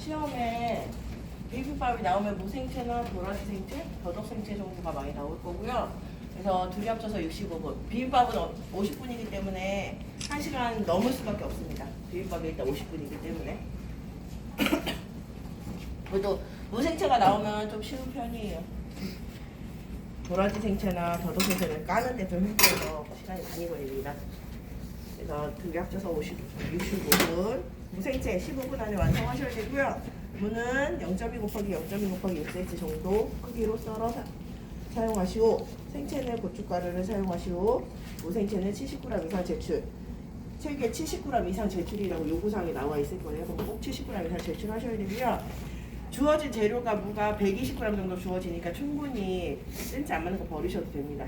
시험에 비빔밥이 나오면 무생채나 도라지 생채, 더덕 생채 정도가 많이 나올 거고요. 그래서 둘이 합쳐서 65분. 비빔밥은 50분이기 때문에 1시간 넘을 수밖에 없습니다. 비빔밥이 일단 50분이기 때문에. 그래도 무생채가 나오면 좀 쉬운 편이에요. 도라지 생채나 더덕 생채는 까는데 좀 힘들어서 시간이 많이 걸립니다. 그래서 둘이 합쳐서 65분. 무생채 15분 안에 완성하셔야 되고요. 무는 0.2 곱하기 0.2 곱하기 1cm 정도 크기로 썰어서 사용하시오. 생채는 고춧가루를 사용하시오. 무생채는 70g 이상 제출. 책에 70g 이상 제출이라고 요구사항이 나와 있을 거예요. 그럼 꼭 70g 이상 제출하셔야 되고요. 주어진 재료가 무가 120g 정도 주어지니까 충분히 센치 안 맞는 거 버리셔도 됩니다.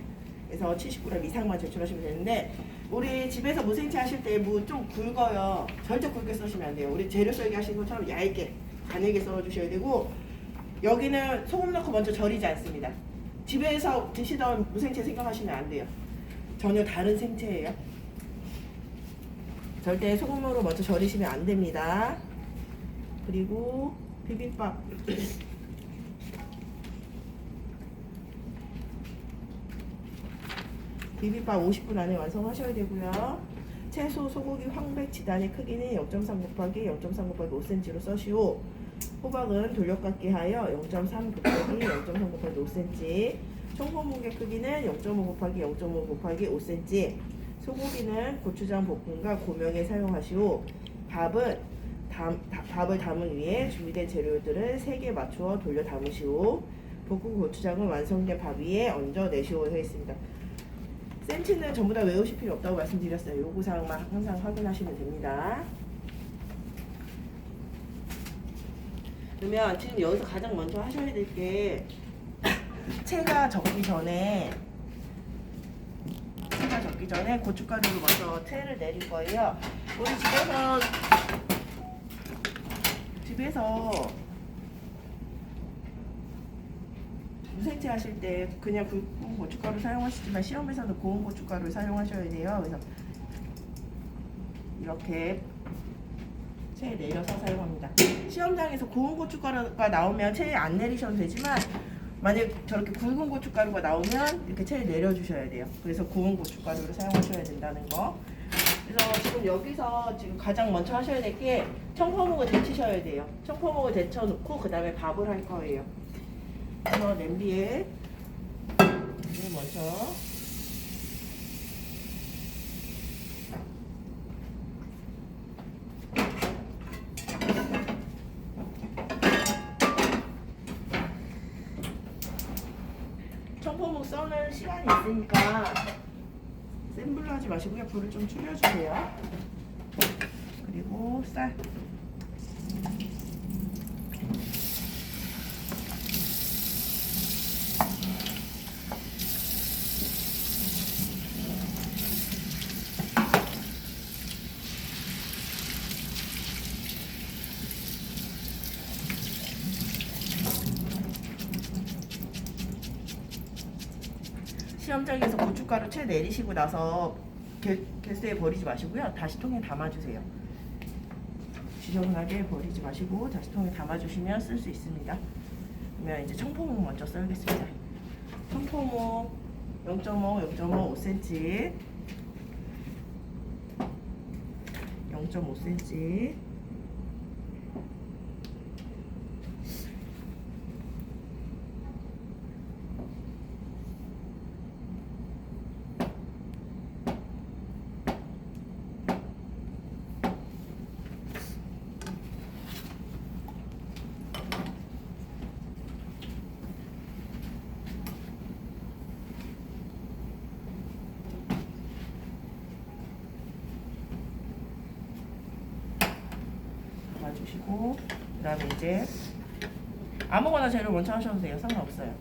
그래서 70g 이상만 제출하시면 되는데, 우리 집에서 무생채 하실 때 무 좀 굵어요. 절대 굵게 써시면 안 돼요. 우리 재료 썰기 하시는 것처럼 얇게 가늘게 썰어주셔야 되고, 여기는 소금 넣고 먼저 절이지 않습니다. 집에서 드시던 무생채 생각하시면 안 돼요. 전혀 다른 생채예요. 절대 소금으로 먼저 절이시면 안 됩니다. 그리고 비빔밥 비빔밥 50분 안에 완성하셔야 되고요. 채소, 소고기, 황백, 지단의 크기는 0.3 곱하기 0.3 곱하기 5cm로 써시오. 호박은 돌려깎기 하여 0.3 곱하기 0.3 곱하기 5cm. 청포묵의 크기는 0.5 곱하기 0.5 곱하기 5cm. 소고기는 고추장 볶음과 고명에 사용하시오. 밥을 담은 위에 준비된 재료들을 3개 맞추어 돌려 담으시오. 볶은 고추장은 완성된 밥 위에 얹어 내시오 했습니다. 센치는 전부 다 외우실 필요 없다고 말씀드렸어요. 요구사항만 항상 확인하시면 됩니다. 그러면 지금 여기서 가장 먼저 하셔야 될 게 채가 적기 전에 고춧가루를 먼저 채를 내릴 거예요. 우리 집에서 무생채 하실 때 그냥 굵은 고춧가루 사용하시지만 시험에서는 고운 고춧가루를 사용하셔야 돼요. 그래서 이렇게 채에 내려서 사용합니다. 시험장에서 고운 고춧가루가 나오면 채에 안 내리셔도 되지만, 만약 저렇게 굵은 고춧가루가 나오면 이렇게 채에 내려주셔야 돼요. 그래서 고운 고춧가루를 사용하셔야 된다는 거. 그래서 지금 여기서 가장 먼저 하셔야 될 게 청포묵을 데치셔야 돼요. 청포묵을 데쳐놓고 그 다음에 밥을 할 거예요. 그래서 냄비에 물을 먼저 청포묵 써는 시간이 있으니까 센 불로 하지 마시고요. 불을 좀 줄여주세요. 그리고 쌀 시험장에서 고춧가루 채 내리시고 나서 개수에 버리지 마시고요. 다시 통에 담아주세요. 지저분하게 버리지 마시고 다시 통에 담아주시면 쓸 수 있습니다. 그러면 이제 청포묵 먼저 썰겠습니다. 청포묵 0.5, 5cm 0.5cm 주시고, 그 다음에 이제 아무거나 재료 먼저 하셔도 돼요. 상관없어요.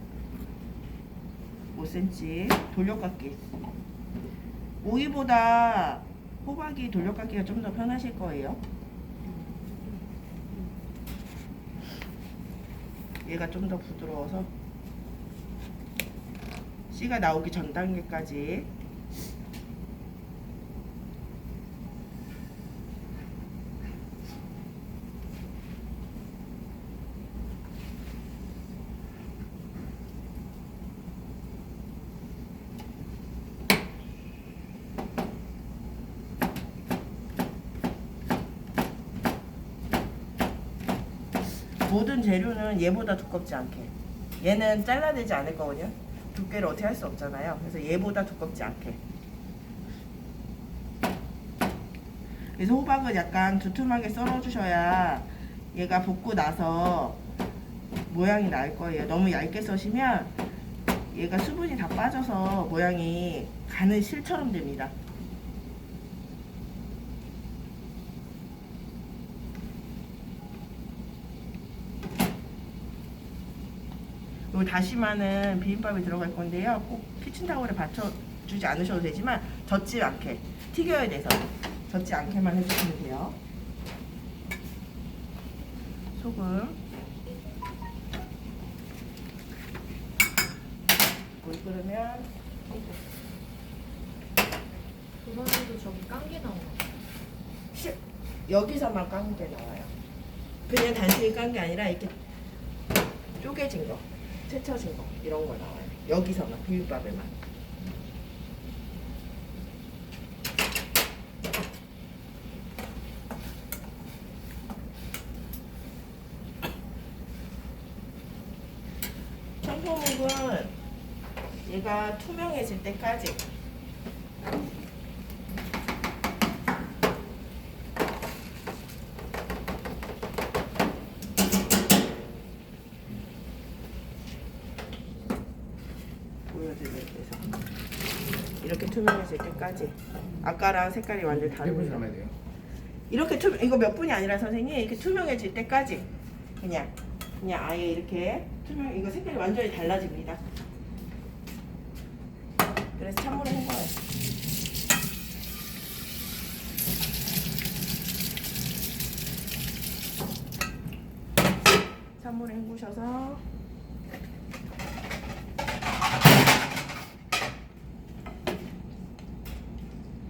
5cm 돌려깎기. 오이보다 호박이 돌려깎기가 좀 더 편하실 거예요. 얘가 좀 더 부드러워서 씨가 나오기 전 단계까지 모든 재료는 얘보다 두껍지 않게. 얘는 잘라내지 않을 거거든요. 두께를 어떻게 할 수 없잖아요. 그래서 얘보다 두껍지 않게. 그래서 호박은 약간 두툼하게 썰어주셔야 얘가 볶고 나서 모양이 날 거예요. 너무 얇게 써시면 얘가 수분이 다 빠져서 모양이 가는 실처럼 됩니다. 요 다시마는 비빔밥에 들어갈 건데요. 꼭 키친타올에 받쳐주지 않으셔도 되지만 젖지 않게 튀겨야 돼서 젖지 않게만 해주시면 돼요. 소금, 물 끓으면 그거에도 저기 깐게 나온 거. 여기서만 깐 게 나와요. 그냥 단순히 깐 게 아니라 이렇게 쪼개진 거, 채쳐진 거 이런 거 나와요. 여기서만 비빔밥에만. 청포묵은 얘가 투명해질 때까지 보여드릴게요. 이렇게 투명해질 때까지. 아까랑 색깔이 완전히 몇 분 다르죠. 삶아야 돼요? 이렇게 이거 몇 분이 아니라 선생님 이렇게 투명해질 때까지 그냥 아예 이렇게 투명. 이거 색깔이 완전히 달라집니다. 그래서 찬물에 헹궈요. 찬물에 헹구셔서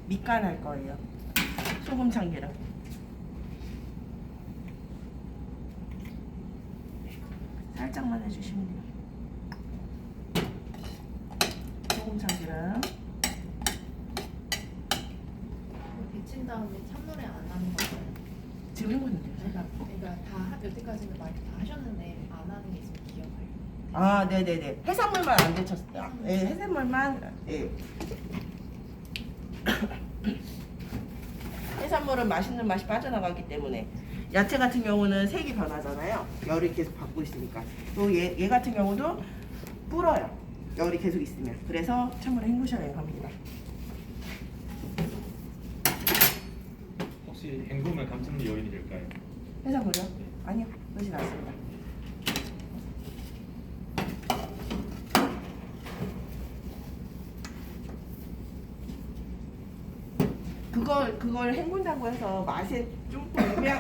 밑간할 거예요. 소금 참기름. 살짝만 해주시면 돼요. 소금 참기름. 데친 다음에 찬물에 안 하는 거예요. 지금 헹궜는데요. 그러니까 다 여태까지는 많이 다 하셨는데 안 하는 게 있으면 기억해요. 아, 네네네. 해산물만 안 데쳤어요. 네, 해산물만. 예. 해산물은 맛있는 맛이 빠져나가기 때문에. 야채 같은 경우는 색이 변하잖아요. 열이 계속 받고 있으니까. 또 얘 같은 경우도 불어요. 열이 계속 있으면. 그래서 찬물에 헹구셔야 합니다. 혹시 헹굼을 감추는 요인이 될까요? 해산물이요? 아니요. 그러진 않습니다. 그걸 헹군다고 해서 맛에 좀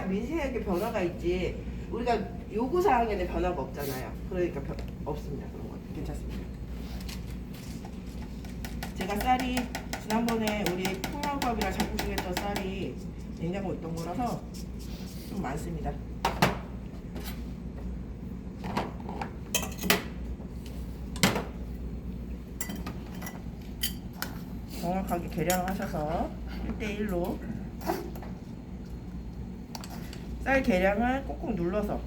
미세하게 변화가 있지 우리가 요구사항에는 변화가 없잖아요. 그러니까 없습니다. 그런 건 괜찮습니다. 제가 쌀이 지난번에 우리 콩나물밥이랑 잡곡죽 했던 쌀이 냉장고에 있던 거라서 좀 많습니다. 정확하게 계량하셔서 1대1로 쌀 계량을 꾹꾹 눌러서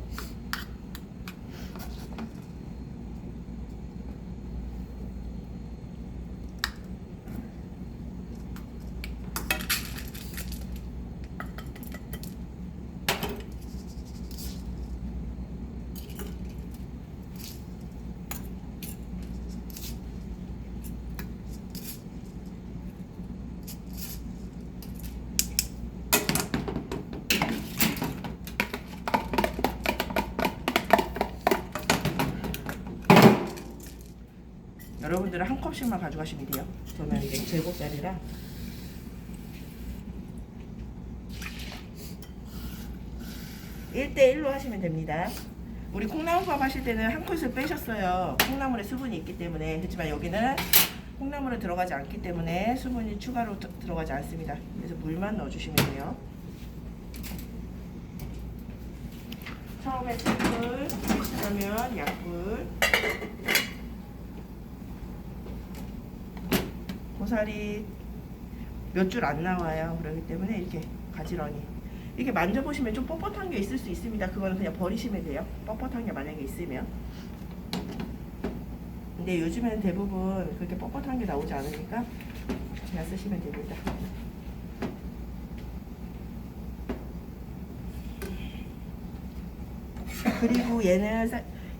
여러분들은 한 컵씩만 가져가시면 돼요. 저는 이게 제곱쌀이라. (1대1로) 하시면 됩니다. 우리 콩나물밥 하실 때는 한 컷을 빼셨어요. 콩나물에 수분이 있기 때문에. 그렇지만 여기는 콩나물은 들어가지 않기 때문에 수분이 추가로 들어가지 않습니다. 그래서 물만 넣어주시면 돼요. 처음에 센불, 그러면 약불. 고사리 몇 줄 안 나와요. 그렇기 때문에 이렇게 가지런히. 이게 만져보시면 좀 뻣뻣한 게 있을 수 있습니다. 그거는 그냥 버리시면 돼요. 뻣뻣한 게 만약에 있으면. 근데 요즘에는 대부분 그렇게 뻣뻣한 게 나오지 않으니까 그냥 쓰시면 됩니다. 그리고 얘는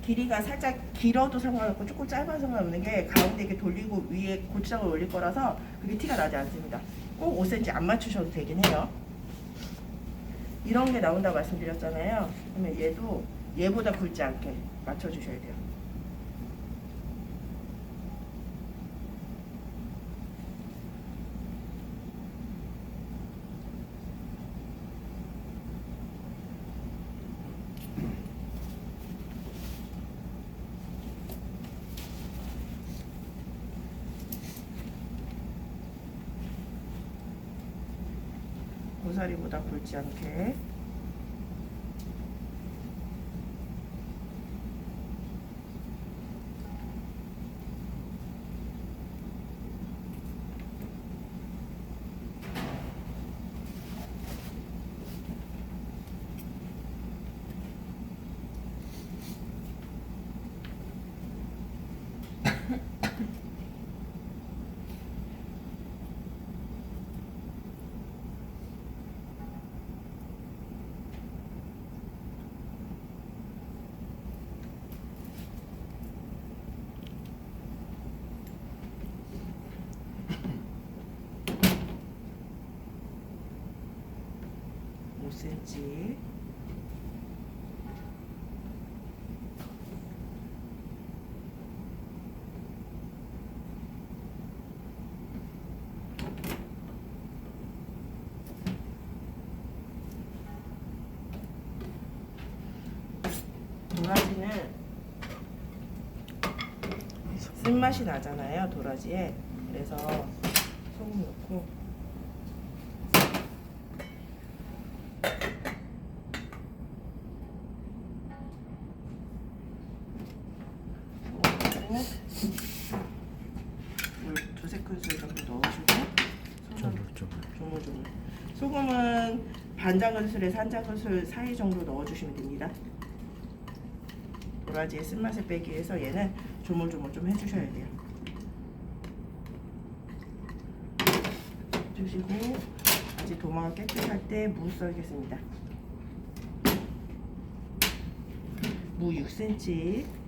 길이가 살짝 길어도 상관없고 조금 짧아도 상관없는 게 가운데 이렇게 돌리고 위에 고추장을 올릴 거라서 그게 티가 나지 않습니다. 꼭 5cm 안 맞추셔도 되긴 해요. 이런 게 나온다고 말씀드렸잖아요. 그러면 얘도 얘보다 굵지 않게 맞춰주셔야 돼요. 고사리보다 굵지 않게. cm. 도라지는 쓴맛이 나잖아요, 도라지에. 그래서 소금 넣고 물 두세 큰술 정도 넣어주고 조물조물. 소금은 반 작은술에서 한 작은술 사이 정도 넣어주시면 됩니다. 도라지의 쓴맛을 빼기 위해서 얘는 조물조물 좀 해주셔야 돼요. 해주시고 아직 도마가 깨끗할 때 무 썰겠습니다. 무 6cm.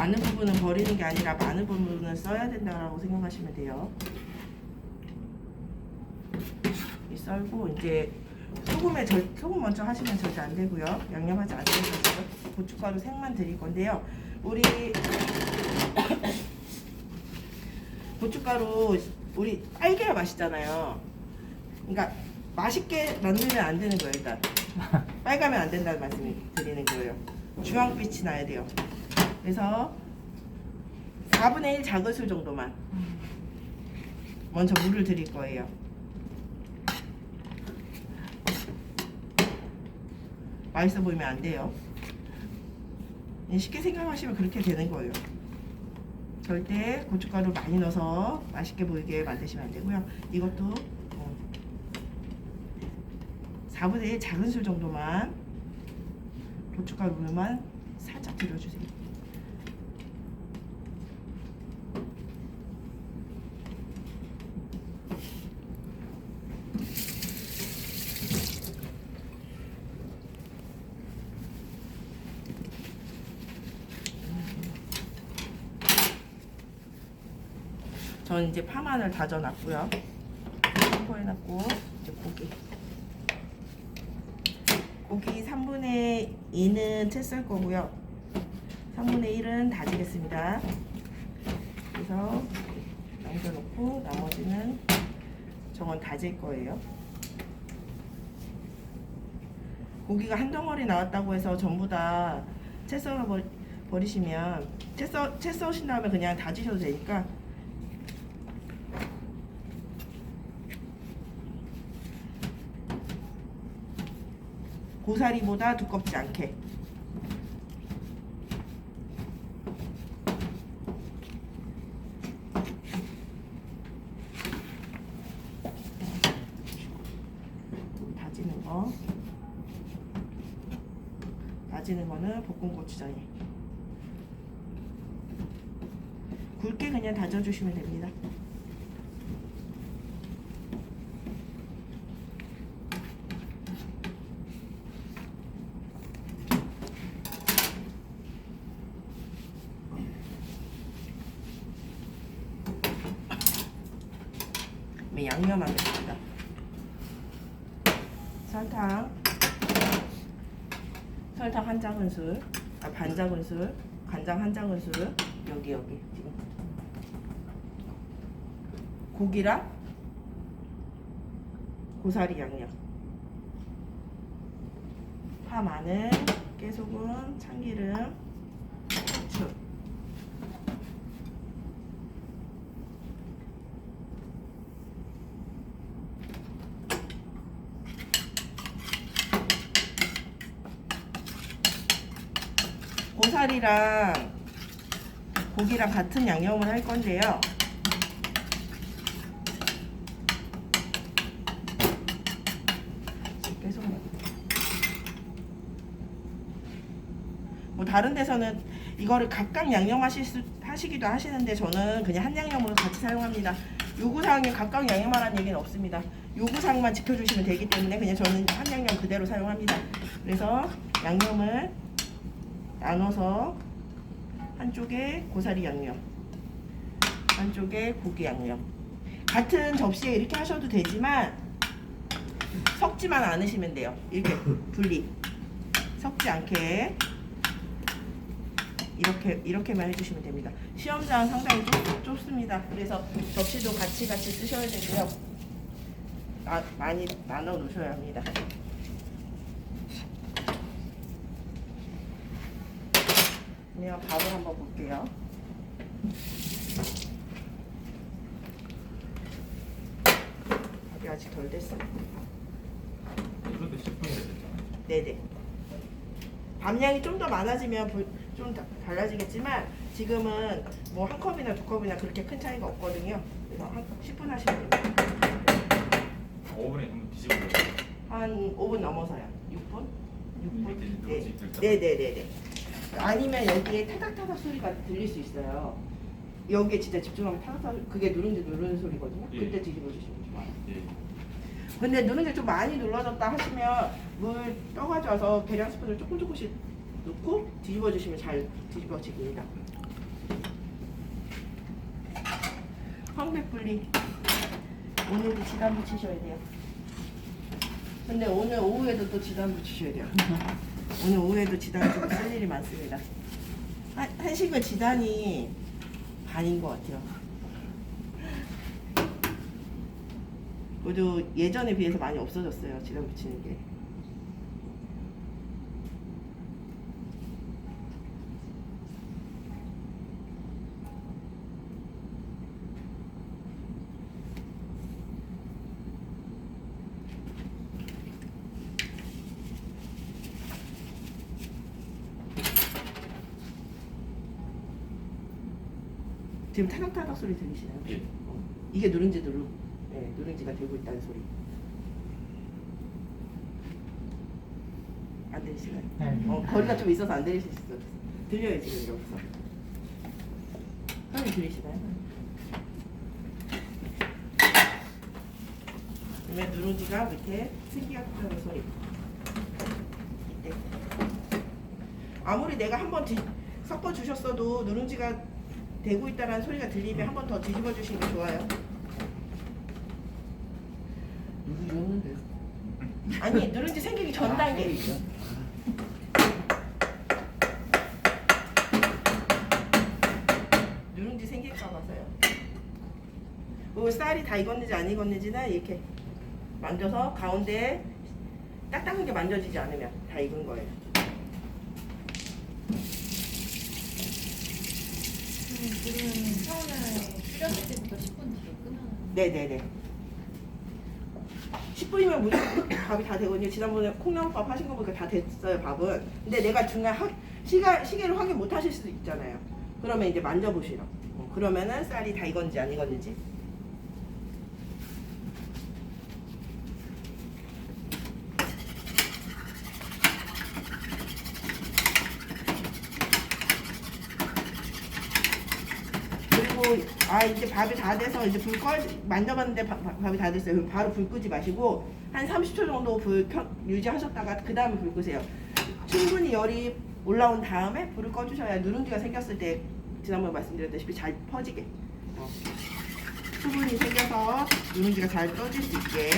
많은 부분은 버리는 게 아니라 많은 부분은 써야 된다고 생각하시면 돼요. 이 썰고 이제 소금 먼저 하시면 절대 안 되고요. 양념하지 않으셔서 지금 고춧가루 생만 드릴 건데요. 우리 고춧가루 우리 딸기가 맛있잖아요. 그러니까 맛있게 만들면 안 되는 거예요. 일단 빨가면 안 된다는 말씀을 드리는 거예요. 주황빛이 나야 돼요. 그래서 4분의 1 작은술 정도만 먼저 물을 드릴 거예요. 맛있어 보이면 안 돼요. 쉽게 생각하시면 그렇게 되는 거예요. 절대 고춧가루 많이 넣어서 맛있게 보이게 만드시면 안 되고요. 이것도 4분의 1 작은 술 정도만 고춧가루만 살짝 들여주세요. 저는 이제 파마늘 다져놨고요. 첨포해놨고 이제 고기 3분의 2는 채 썰 거고요. 3분의 1은 다지겠습니다. 그래서 남겨놓고 나머지는 저건 다질 거예요. 고기가 한 덩어리 나왔다고 해서 전부 다 채 썰어 버리시면 채 써신 다음에 그냥 다지셔도 되니까 고사리보다 두껍지 않게. 다지는 거는 볶은 고추장에 굵게 그냥 다져주시면 됩니다. 양념하겠습니다. 설탕 한 작은술, 반 작은술, 간장 한 작은술, 여기 지금 고기랑 고사리 양념, 파, 마늘, 깨소금, 참기름, 후추. 고사리랑 고기랑 같은 양념을 할 건데요. 계속 뭐 다른 데서는 이거를 각각 양념하시기도 하시는데 저는 그냥 한 양념으로 같이 사용합니다. 요구사항에 각각 양념하라는 얘기는 없습니다. 요구사항만 지켜주시면 되기 때문에 그냥 저는 한 양념 그대로 사용합니다. 그래서 양념을 나눠서 한쪽에 고사리 양념, 한쪽에 고기 양념. 같은 접시에 이렇게 하셔도 되지만 섞지만 않으시면 돼요. 이렇게 분리, 섞지 않게 이렇게만 해주시면 됩니다. 시험장 상당히 좁습니다. 그래서 접시도 같이 쓰셔야 되고요. 많이 나눠 놓으셔야 합니다. 그냥 밥을 한번 볼게요. 밥이 아직 덜 됐어요. 그런데 10분이 됐잖아요. 네네. 밥량이 좀 더 많아지면 좀 달라지겠지만 지금은 뭐 한 컵이나 두 컵이나 그렇게 큰 차이가 없거든요. 그래서 10분 하시면 됩니다. 5분에 한번 뒤집어줘요. 한 5분 넘어서요. 6분? 6분? 네. 네네네네. 아니면 여기에 타닥타닥 소리가 들릴 수 있어요. 여기에 진짜 집중하면 타닥타닥, 그게 누르는 소리거든요. 예. 그때 뒤집어주시면 좋아요. 예. 근데 누른게 좀 많이 눌러졌다 하시면 물 떠가져와서 계량 스푼을 조금씩 넣고 뒤집어주시면 잘 뒤집어집니다. 황배불리 오늘도 지단 붙이셔야 돼요. 근데 오늘 오후에도 또 지단 붙이셔야 돼요. 오늘 오후에도 지단 좀 쓸 일이 많습니다. 한식은 지단이 반인 것 같아요. 그래도 예전에 비해서 많이 없어졌어요. 지단 붙이는 게. 지금 타닥타닥 소리 들리시나요? 예. 이게 누룽지 네, 누룽지가 되고 있다는 소리. 안 들리시나요? 네. 거리가 좀 있어서 안 들리실 수 있어요. 들려요 지금 여기서. 형님 들리시나요? 그러면 누룽지가 밑에 승기하는 소리. 이때. 아무리 내가 한번 섞어 주셨어도 누룽지가 되고 있다는 소리가 들리면 한 번 더 뒤집어 주시는 게 좋아요. 누르셨는데. 아니 누룽지 생기기 전 단계. 누룽지 생길까 봐서요. 그리고 쌀이 다 익었는지 안 익었는지는 이렇게 만져서 가운데에 딱딱하게 만져지지 않으면 다 익은 거예요. 그러면 처음에 끓였을 때부터 10분 뒤에 끄면 네네네. 10분이면 무조건 밥이 다 되거든요. 지난번에 콩나물밥 하신 거 보니까 다 됐어요, 밥은. 근데 내가 중간 시계를 확인 못 하실 수도 있잖아요. 그러면 이제 만져보시라. 그러면은 쌀이 다 익었는지 안 익었는지. 이제 밥이 다 돼서 이제 만져봤는데 밥이 다 됐어요. 그럼 바로 불 끄지 마시고 한 30초 정도 유지하셨다가 그 다음에 불 끄세요. 충분히 열이 올라온 다음에 불을 꺼주셔야 누룽지가 생겼을 때 지난번에 말씀드렸다시피 잘 퍼지게 수분이 생겨서 누룽지가 잘 떠질 수 있게.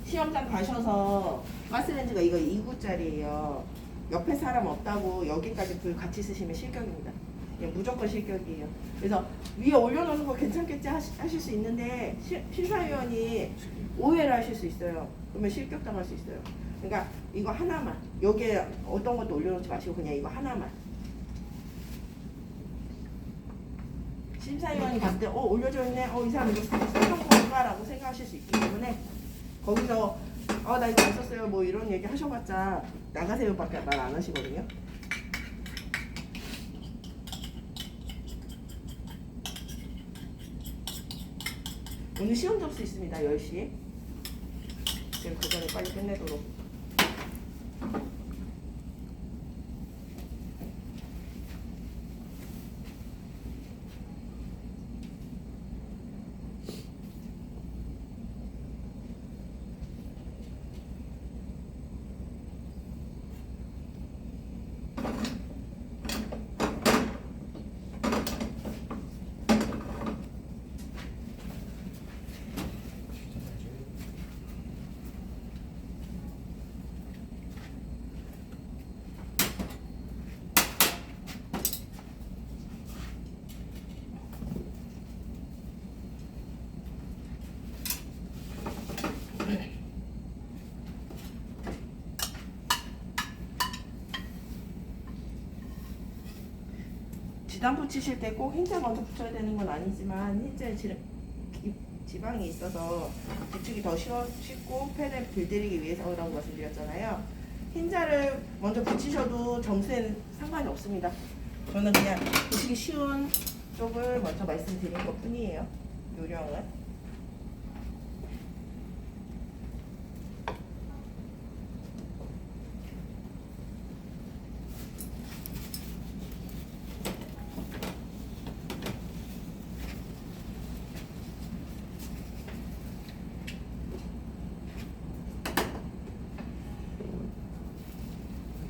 시험장 가셔서 가스레인지가 이거 2구짜리예요. 옆에 사람 없다고 여기까지 불 같이 쓰시면 실격입니다. 예, 무조건 실격이에요. 그래서 위에 올려놓는 거 괜찮겠지 하실 수 있는데 심사위원이 오해를 하실 수 있어요. 그러면 실격 당할 수 있어요. 그러니까 이거 하나만, 여기에 어떤 것도 올려놓지 마시고 그냥 이거 하나만. 심사위원이 봤을 때 올려져 있네, 이 사람 이거 썼던 건가라고 생각하실 수 있기 때문에 거기서 나 이거 안 썼어요 뭐 이런 얘기 하셔봤자 나가세요밖에 말 안 하시거든요. 오늘 시험 접수 있습니다. 10시에. 지금 그 전에 빨리 끝내도록. 지단 붙이실 때 꼭 흰자 먼저 붙여야 되는 건 아니지만 흰자에 지방이 있어서 붙이기 더 쉽고 펜을 길들이기 위해서라고 말씀드렸잖아요. 흰자를 먼저 붙이셔도 점수에는 상관이 없습니다. 저는 그냥 붙이기 쉬운 쪽을 먼저 말씀드린 것 뿐이에요. 요령은.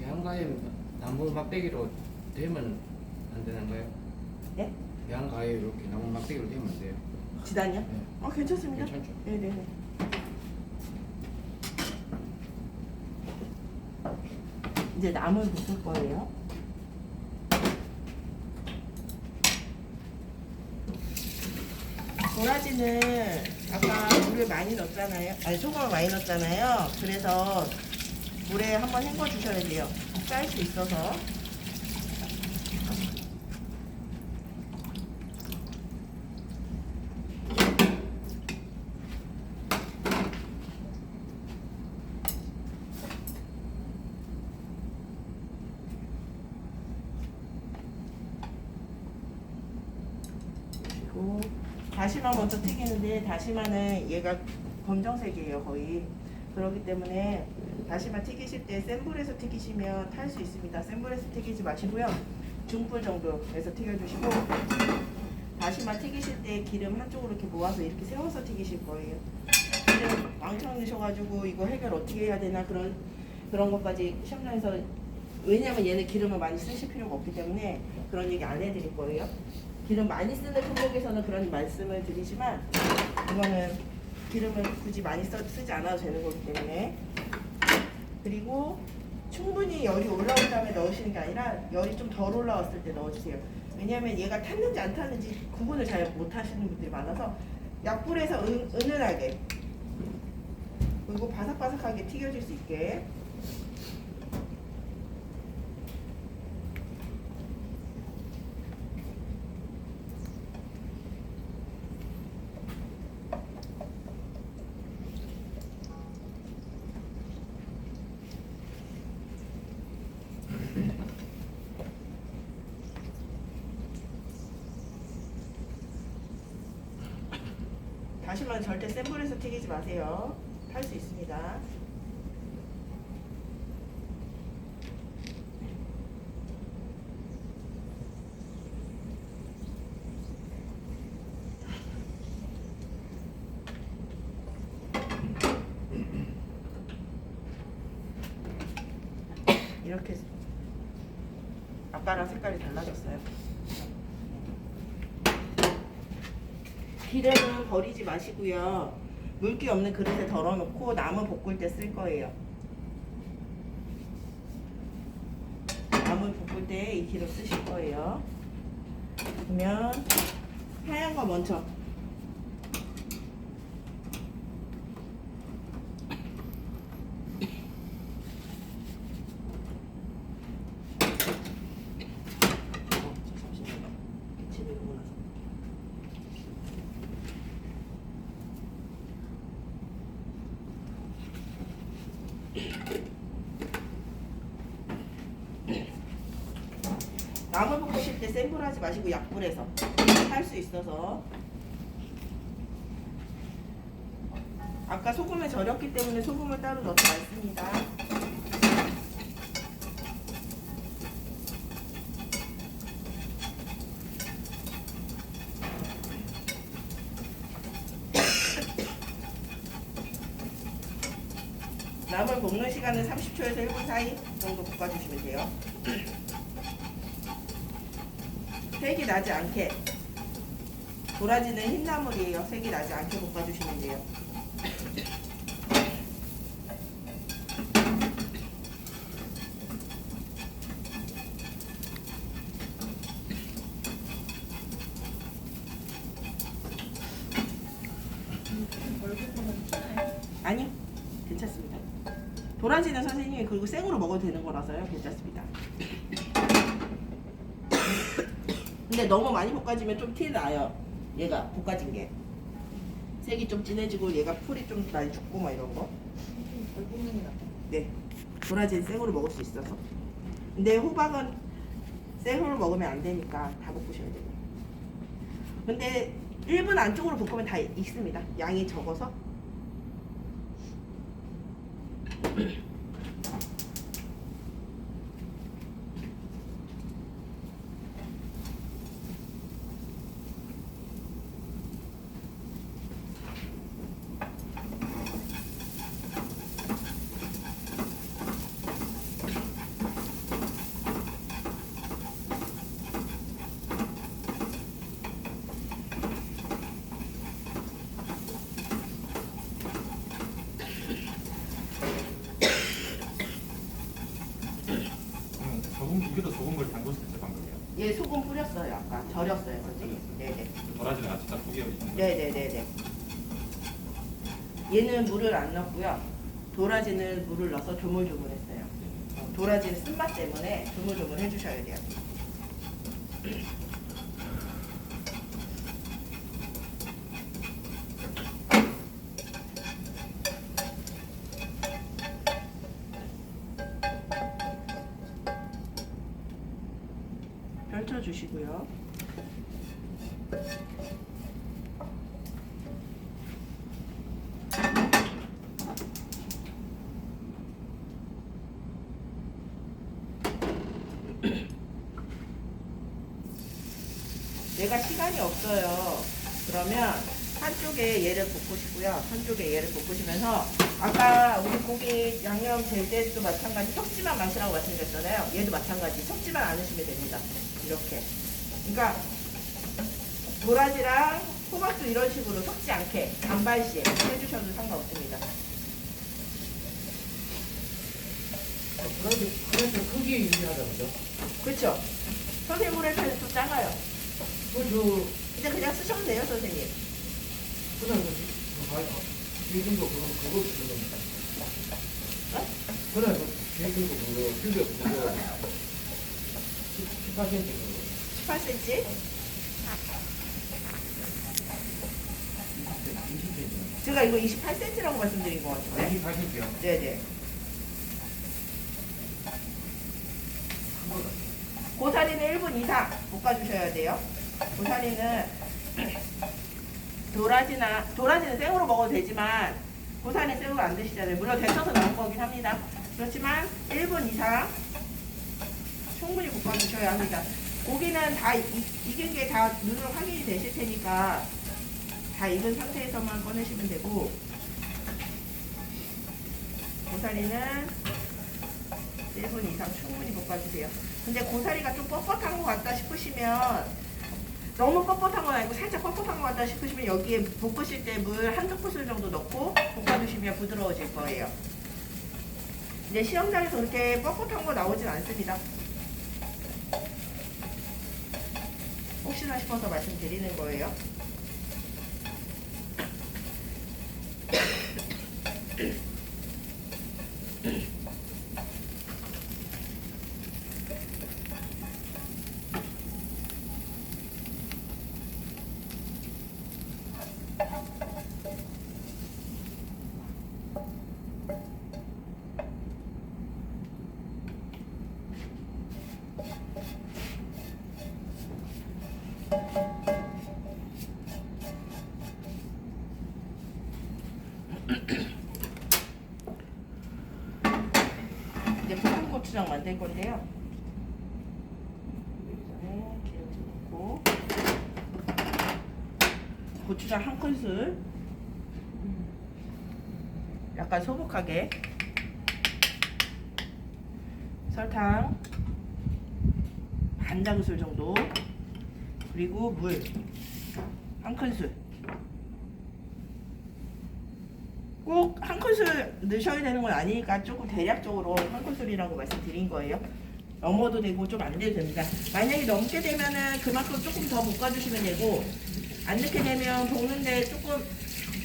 한가위 나무 막대기로 되면 안 되는가요? 예? 양가에 이렇게 나무 막대기로 되면 안 돼요. 지단이요? 네. 괜찮습니다. 괜찮죠? 네네네. 이제 나물 볶을 거예요. 도라지는 아까 물을 많이 넣었잖아요. 아니 소금을 많이 넣었잖아요. 그래서 물에 한번 헹궈 주셔야 돼요. 쌀 수 있어서. 그리고 다시마 먼저 튀기는데 다시마는 얘가 검정색이에요 거의. 그렇기 때문에 다시마 튀기실 때 센 불에서 튀기시면 탈 수 있습니다. 센 불에서 튀기지 마시고요. 중불 정도에서 튀겨주시고 다시마 튀기실 때 기름 한쪽으로 이렇게 모아서 이렇게 세워서 튀기실 거예요. 기름 왕창 넣으셔가지고 이거 해결 어떻게 해야 되나 그런 것까지 시험장에서 왜냐면 얘는 기름을 많이 쓰실 필요가 없기 때문에 그런 얘기 안 해드릴 거예요. 기름 많이 쓰는 품목에서는 그런 말씀을 드리지만 이거는 기름을 굳이 많이 쓰지 않아도 되는 거기 때문에. 그리고 충분히 열이 올라온 다음에 넣으시는 게 아니라 열이 좀 덜 올라왔을 때 넣어주세요. 왜냐하면 얘가 탔는지 안 탔는지 구분을 잘 못 하시는 분들이 많아서 약불에서 은은하게 그리고 바삭바삭하게 튀겨질 수 있게. 다시마는 절대 센 불에서 튀기지 마세요. 탈 수 있습니다. 이렇게 아까랑 색깔이 달라졌어요. 기름은 버리지 마시고요. 물기 없는 그릇에 덜어놓고 나물 볶을 때 쓸 거예요. 나물 볶을 때 이 기름 쓰실 거예요. 그러면 하얀 거 먼저. 잠시만요. 집에 오고 나서. 나물 볶으실 때 센 불 하지 마시고 약불에서 할 수 있어서. 아까 소금에 절였기 때문에 소금을 따로 넣지 않습니다. 나물 볶는 시간은 30초에서 1분 사이 정도 볶아주시면 돼요. 색이 나지 않게. 도라지는 흰나물이에요. 색이 나지 않게 볶아주시면 돼요. 얼굴보다는 튀나요? 아니요, 괜찮습니다. 도라지는 선생님이 그리고 생으로 먹어도 되는 거라서요, 괜찮습니다. 근데 너무 많이 볶아지면 좀 티 나요. 얘가 볶아진 게 색이 좀 진해지고 얘가 풀이 좀 많이 죽고 막 이런 거. 덜 볶는 게 낫다. 네, 도라지는 생으로 먹을 수 있어서. 근데 호박은 생으로 먹으면 안 되니까 다 볶으셔야 돼요. 근데 1분 안쪽으로 볶으면 다 익습니다. 양이 적어서. 네네네네. 얘는 물을 안 넣고요. 도라지는 물을 넣어서 조물조물했어요. 도라지는 쓴맛 때문에 조물조물 해주셔야 돼요. 펼쳐주시고요. 내가 시간이 없어요. 그러면 한쪽에 얘를 볶으시고요. 한쪽에 얘를 볶으시면서 아까 우리 고기 양념 될 때도 마찬가지 섞지만 마시라고 말씀드렸잖아요. 얘도 마찬가지 섞지만 않으시면 됩니다. 이렇게. 그러니까 도라지랑 호박도 이런 식으로 섞지 않게 반반씩 해주셔도 상관없습니다. 그래서 크게 유지하자 그죠? 그렇죠? 선생님 물에서는 좀 작아요. 그저 이제 그냥 쓰셔도 돼요, 선생님. 그냥 비빔도 그거 쓰는 겁니다. 어? 그냥 비빔도 그거 필요 그거 18cm 그거 18cm? 20cm 제가 이거 28cm라고 말씀드린 것 같은데. 28cm요? 네네. 고사리는 1분 이상 볶아주셔야 돼요. 고사리는 도라지는 생으로 먹어도 되지만 고사리는 생으로 안 드시잖아요. 물론 데쳐서 나온 거긴 합니다. 그렇지만 1분 이상 충분히 볶아주셔야 합니다. 고기는 다 익은 게 다 눈으로 확인이 되실 테니까 다 익은 상태에서만 꺼내시면 되고, 고사리는 1분 이상 충분히 볶아주세요. 근데 고사리가 좀 뻣뻣한 것 같다 싶으시면, 너무 뻣뻣한 건 아니고 살짝 뻣뻣한 것 같다 싶으시면 여기에 볶으실 때 물 한두 큰술 정도 넣고 볶아주시면 부드러워질 거예요. 근데 시험장에서 그렇게 뻣뻣한 거 나오진 않습니다. 혹시나 싶어서 말씀드리는 거예요. 이제 볶은 고추장 만들 건데요. 여기서는 기름 좀 넣고 고추장 한 큰술, 약간 소복하게, 설탕 반 작은술 정도, 그리고 물 한 큰술. 꼭 한 큰술 넣으셔야 되는 건 아니니까 조금 대략적으로 한 큰술이라고 말씀드린 거예요. 넘어도 되고 좀 안 돼도 됩니다. 만약에 넘게 되면은 그만큼 조금 더 볶아주시면 되고, 안 넣게 되면 볶는데 조금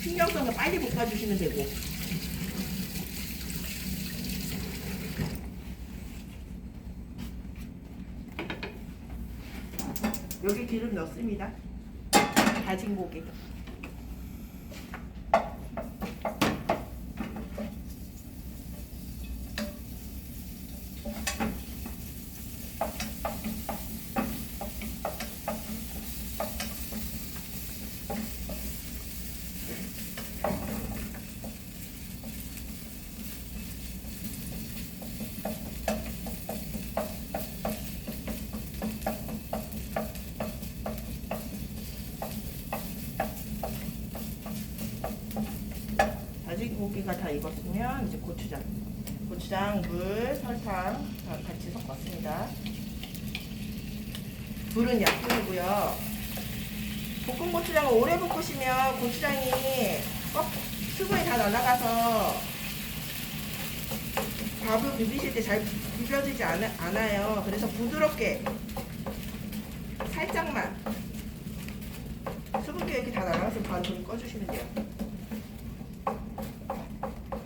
신경 써서 빨리 볶아주시면 되고. 여기 기름 넣습니다. 다진 고기. 다진 고기가 다 익었으면 이제 고추장, 물, 설탕 같이 섞었습니다. 불은 약불이고요. 볶은 고추장을 오래 볶으시면 고추장이 수분이 다 날아가서 밥을 비비실 때 잘 비벼지지 않아요. 그래서 부드럽게 살짝만 수분기 이렇게 다 날아가서 바로 불 꺼주시면 돼요.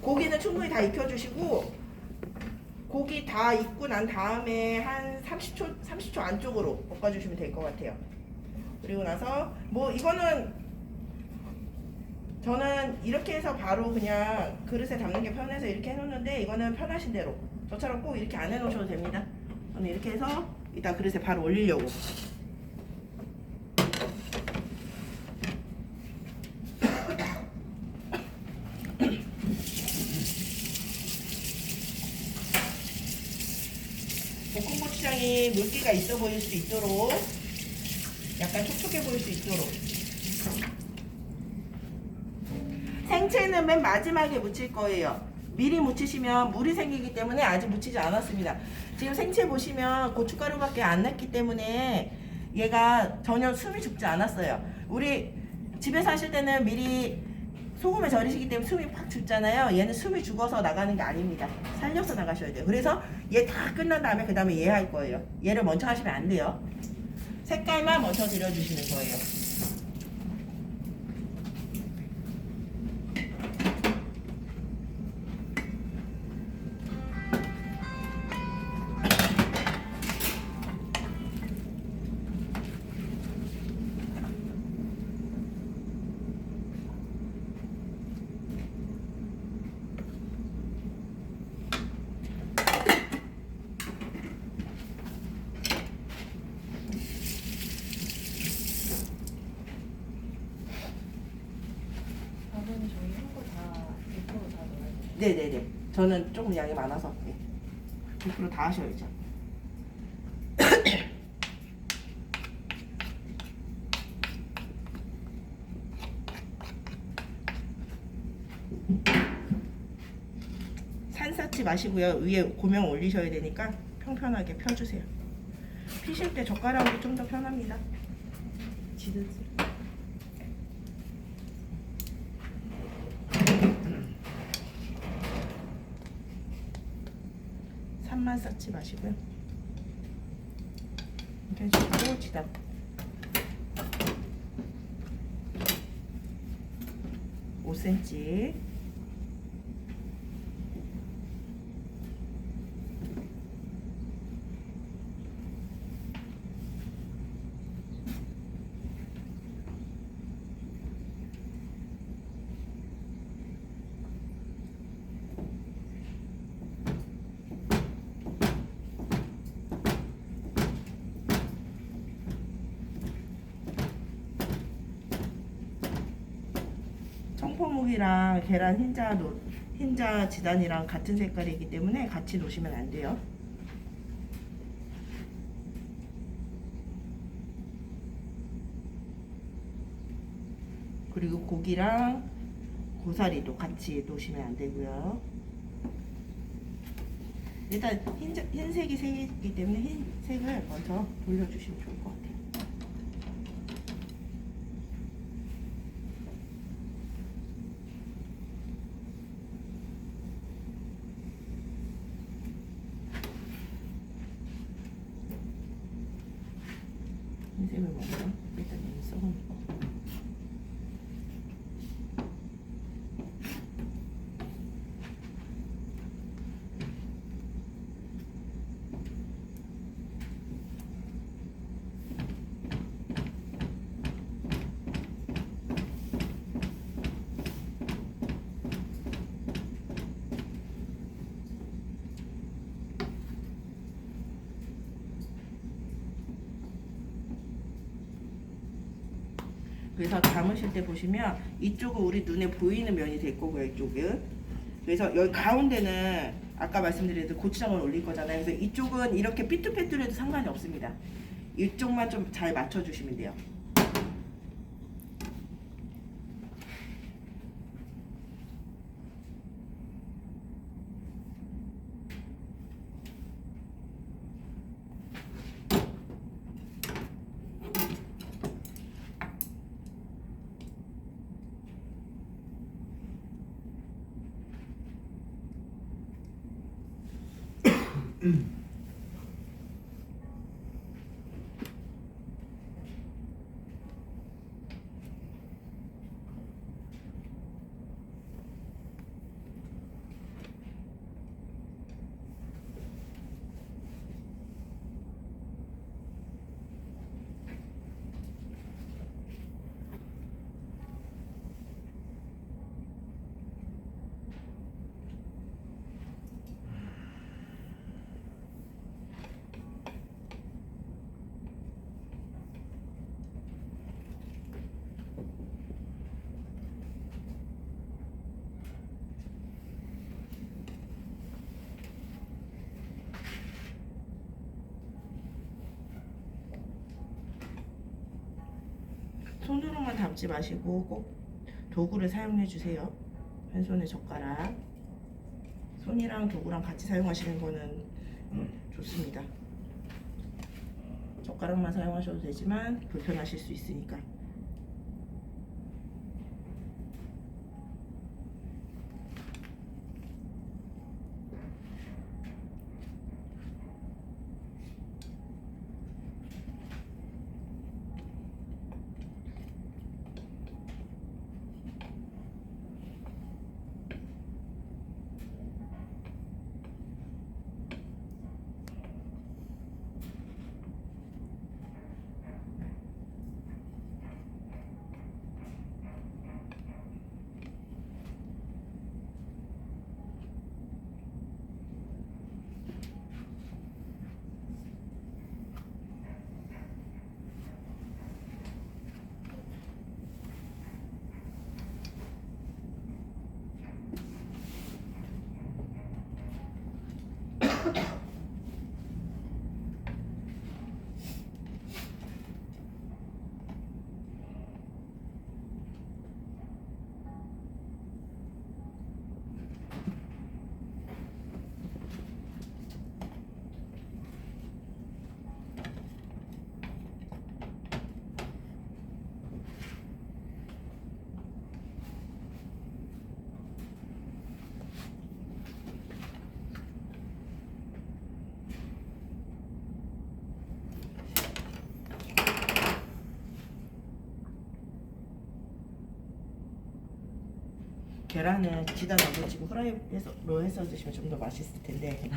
고기는 충분히 다 익혀주시고 고기 다 익고 난 다음에 한 30초 안쪽으로 볶아주시면 될 것 같아요. 그리고 나서 뭐 이거는 저는 이렇게 해서 바로 그냥 그릇에 담는 게 편해서 이렇게 해놓는데 이거는 편하신 대로 저처럼 꼭 이렇게 안 해놓으셔도 됩니다. 저는 이렇게 해서 이따 그릇에 바로 올리려고. 볶은 고추장이 물기가 있어 보일 수 있도록 약간 촉촉해 보일 수 있도록 생채는 맨 마지막에 묻힐 거예요. 미리 묻히시면 물이 생기기 때문에 아직 묻히지 않았습니다. 지금 생채 보시면 고춧가루밖에 안 났기 때문에 얘가 전혀 숨이 죽지 않았어요. 우리 집에서 하실 때는 미리 소금에 절이시기 때문에 숨이 팍 죽잖아요. 얘는 숨이 죽어서 나가는 게 아닙니다. 살려서 나가셔야 돼요. 그래서 얘 다 끝난 다음에 그 다음에 얘 할 거예요. 얘를 먼저 하시면 안 돼요. 색깔만 먼저 들여주시는 거예요. 밥은 저희 한거다 100%다 넣어야 돼요. 네네네. 저는 조금 양이 많아서 100%다 하셔야죠. 산 쌓지 마시고요. 위에 고명 올리셔야 되니까 평평하게 펴주세요. 피실 때 젓가락으로 좀 더 편합니다. 지듯이. 산만 쌓지 마시고요. 이렇게 해주시고 지단. (5cm) 청포묵이랑 계란 흰자 지단이랑 같은 색깔이기 때문에 같이 놓으시면 안 돼요. 그리고 고기랑 고사리도 같이 놓으시면 안 되고요. 일단 흰색이 색이기 때문에 흰색을 먼저 돌려주시면 좋을 것 같아요. 흰색을 먼저 일단 여기 써놓고 그래서 담으실 때 보시면 이쪽은 우리 눈에 보이는 면이 될 거고요. 이쪽은. 그래서 여기 가운데는 아까 말씀드린 고추장을 올릴 거잖아요. 그래서 이쪽은 이렇게 삐뚤빼뚤해도 상관이 없습니다. 이쪽만 좀 잘 맞춰주시면 돼요. 손으로만 담지 마시고 꼭 도구를 사용해 주세요. 한 손에 젓가락. 손이랑 도구랑 같이 사용하시는 거는 좋습니다. 젓가락만 사용하셔도 되지만 불편하실 수 있으니까. 계란은 지단 안 붙이고 후라이로 해서 드시면 좀 더 맛있을 텐데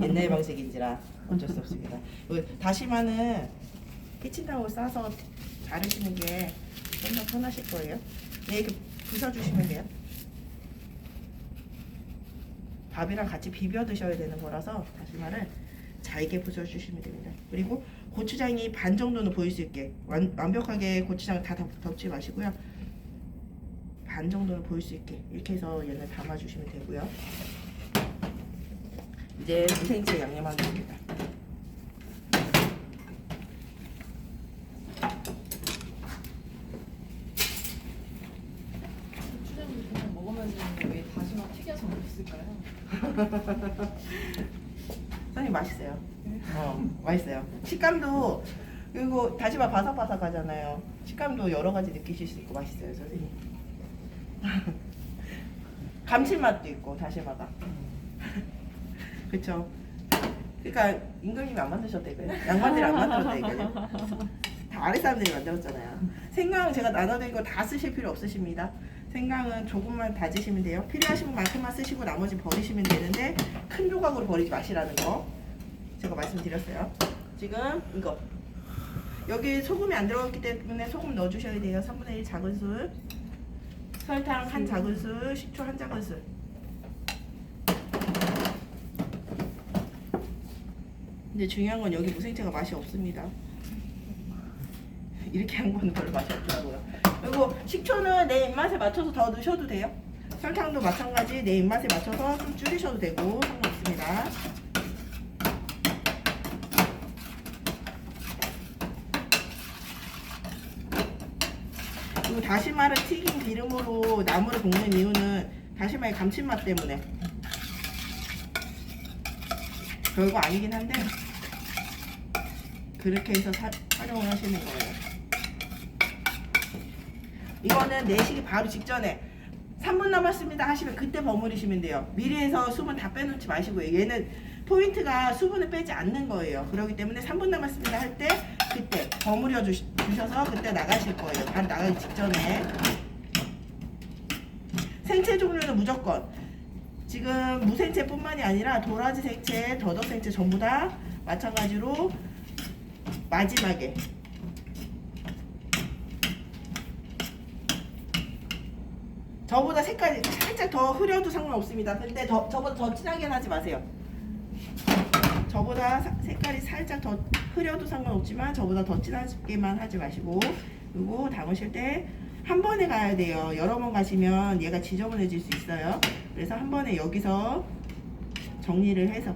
옛날 방식인지라 어쩔 수 없습니다. 다시마는 키친타올 싸서 자르시는 게 좀 더 편하실 거예요. 네, 이렇게 부숴주시면 돼요. 밥이랑 같이 비벼 드셔야 되는 거라서 다시마를 잘게 부숴주시면 됩니다. 그리고 고추장이 반 정도는 보일 수 있게 완벽하게 고추장 다 덮지 마시고요. 반 정도는 보일 수 있게 이렇게 해서 얘를 담아주시면 되고요. 이제 무생채 양념하겠습니다. 고추장도 그냥 먹으면 되는데 왜 다시마 튀겨서 먹었을까요? 선생님 맛있어요. 맛있어요. 식감도 그리고 다시마 바삭바삭하잖아요. 식감도 여러 가지 느끼실 수 있고 맛있어요, 선생님. 감칠맛도 있고 다시마가. 그쵸? 그러니까 임금님이 안 만드셨다 이거예요. 양반들이 안 만들었다 이거예요. 다 아래 사람들이 만들었잖아요. 생강 제가 나눠드린 거 다 쓰실 필요 없으십니다. 생강은 조금만 다지시면 돼요. 필요하신 만큼만 쓰시고 나머지 버리시면 되는데 큰 조각으로 버리지 마시라는 거 제가 말씀드렸어요. 지금 이거 여기 소금이 안 들어갔기 때문에 소금 넣어주셔야 돼요. 3분의 1 작은술, 설탕 한 작은술, 식초 한 작은술. 근데 중요한 건 여기 무생채가 맛이 없습니다. 이렇게 한 거는 별로 맛이 없더라고요. 그리고 식초는 내 입맛에 맞춰서 더 넣으셔도 돼요. 설탕도 마찬가지 내 입맛에 맞춰서 좀 줄이셔도 되고 상관없습니다. 그리고 다시마를 튀긴 기름으로 나물을 볶는 이유는 다시마의 감칠맛 때문에. 별거 아니긴 한데 그렇게 해서 활용을 하시는 거예요. 이거는 내시기 바로 직전에 3분 남았습니다 하시면 그때 버무리시면 돼요. 미리 해서 수분 다 빼놓지 마시고요. 얘는 포인트가 수분을 빼지 않는 거예요. 그렇기 때문에 3분 남았습니다 할 때 그때 버무려 주셔서 그때 나가실 거예요. 바로 나가기 직전에. 생채 종류는 무조건 지금 무생채뿐만이 아니라 도라지 생채, 더덕 생채 전부 다 마찬가지로 마지막에 저보다 색깔이 살짝 더 흐려도 상관없습니다. 근데 저보다 더 진하게 하지 마세요. 저보다 색깔이 살짝 더 흐려도 상관없지만 저보다 더 진하게만 하지 마시고, 그리고 담으실 때 한 번에 가야 돼요. 여러 번 가시면 얘가 지저분해질 수 있어요. 그래서 한 번에 여기서 정리를 해서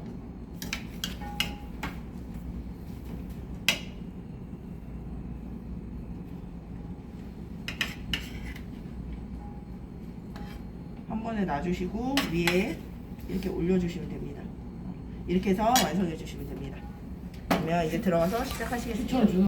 추천을 놔주시고 위에 이렇게 올려주시면 됩니다. 이렇게 해서 완성해 주시면 됩니다. 그러면 이제 들어가서 시작하시겠습니다. 추천을 주는